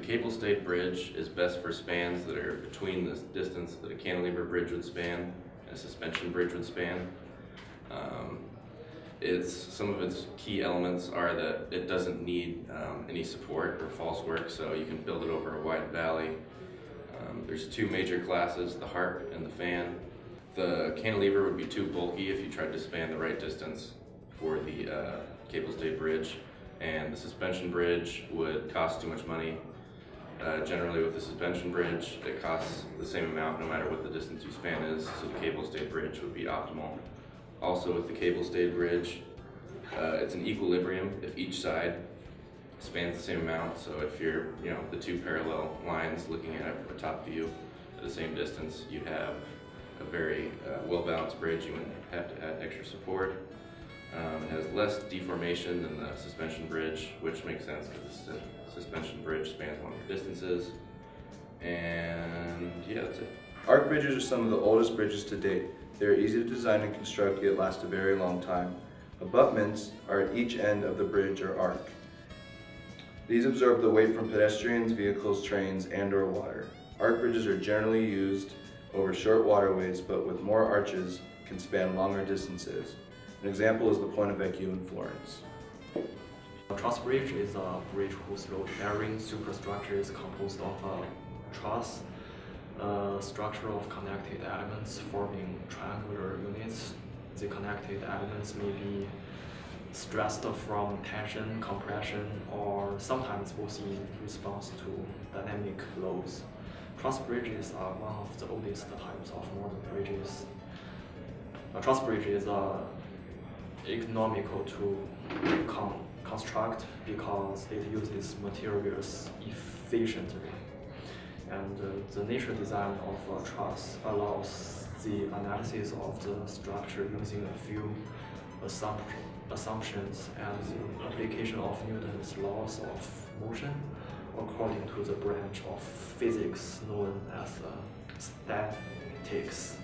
cable-stayed bridge is best for spans that are between the distance that a cantilever bridge would span and a suspension bridge would span. Some of its key elements are that it doesn't need any support or false work, so you can build it over a wide valley. There's two major classes, the harp and the fan. The cantilever would be too bulky if you tried to span the right distance for the cable-stayed bridge, and the suspension bridge would cost too much money. Generally with the suspension bridge, it costs the same amount no matter what the distance you span is, so the cable-stayed bridge would be optimal. Also with the cable-stayed bridge, it's an equilibrium if each side spans the same amount. So if you're, the two parallel lines looking at it from a top view at the same distance, you have a very well-balanced bridge. You wouldn't have to add extra support. It has less deformation than the suspension bridge, which makes sense because the suspension bridge spans longer distances. And yeah, that's it. Arc bridges are some of the oldest bridges to date. They are easy to design and construct, yet last a very long time. Abutments are at each end of the bridge or arc. These absorb the weight from pedestrians, vehicles, trains, and/or water. Arc bridges are generally used over short waterways, but with more arches can span longer distances. An example is the Ponte Vecchio in Florence. A truss bridge is a bridge whose load-bearing superstructure is composed of a truss, a structure of connected elements forming triangular units. The connected elements may be stressed from tension, compression, or sometimes both in response to dynamic loads. Truss bridges are one of the oldest types of modern bridges. A truss bridge is economical to construct because it uses materials efficiently. And the nature design of a truss allows the analysis of the structure using a few assumptions and the application of Newton's laws of motion according to the branch of physics known as statics.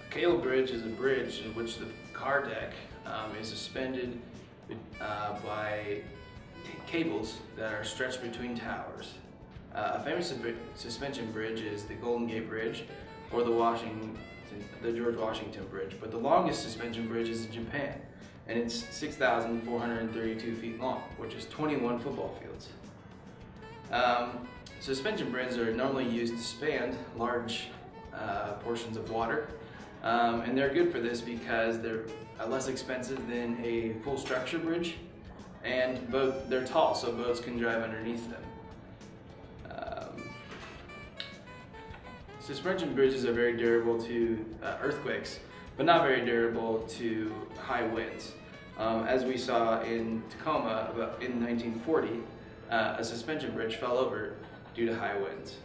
A cable bridge is a bridge in which the car deck is suspended by cables that are stretched between towers. A famous suspension bridge is the Golden Gate Bridge or the George Washington Bridge, but the longest suspension bridge is in Japan, and it's 6,432 feet long, which is 21 football fields. Suspension bridges are normally used to span large portions of water, and they're good for this because they're less expensive than a full structure bridge, and they're tall, so boats can drive underneath them. Suspension bridges are very durable to earthquakes, but not very durable to high winds. As we saw in Tacoma in 1940, a suspension bridge fell over due to high winds.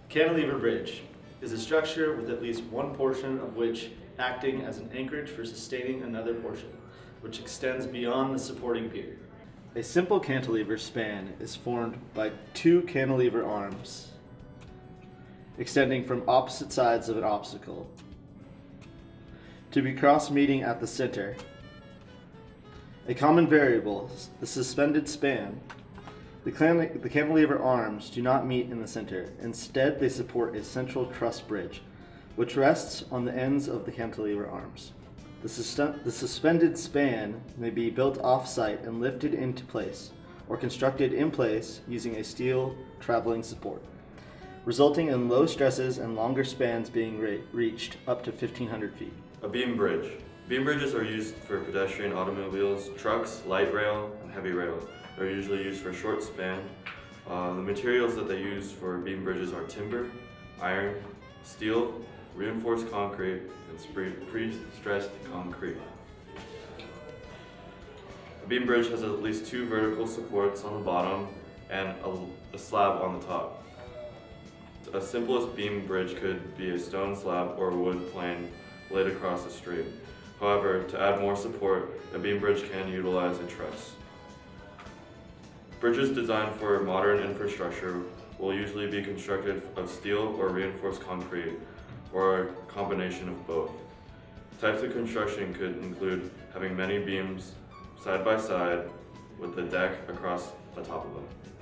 Cantilever bridge is a structure with at least one portion of which acting as an anchorage for sustaining another portion, which extends beyond the supporting pier. A simple cantilever span is formed by two cantilever arms extending from opposite sides of an obstacle to be cross-meeting at the center. A common variable, the suspended span. The cantilever arms do not meet in the center. Instead, they support a central truss bridge, which rests on the ends of the cantilever arms. The suspended span may be built off-site and lifted into place, or constructed in place using a steel traveling support, resulting in low stresses and longer spans being reached up to 1,500 feet. A beam bridge. Beam bridges are used for pedestrian automobiles, trucks, light rail, and heavy rail. They're usually used for short span. The materials that they use for beam bridges are timber, iron, steel, reinforced concrete, and pre-stressed concrete. A beam bridge has at least two vertical supports on the bottom and a slab on the top. A simplest beam bridge could be a stone slab or a wood plane laid across a stream. However, to add more support, a beam bridge can utilize a truss. Bridges designed for modern infrastructure will usually be constructed of steel or reinforced concrete, or a combination of both. Types of construction could include having many beams side by side with the deck across the top of them.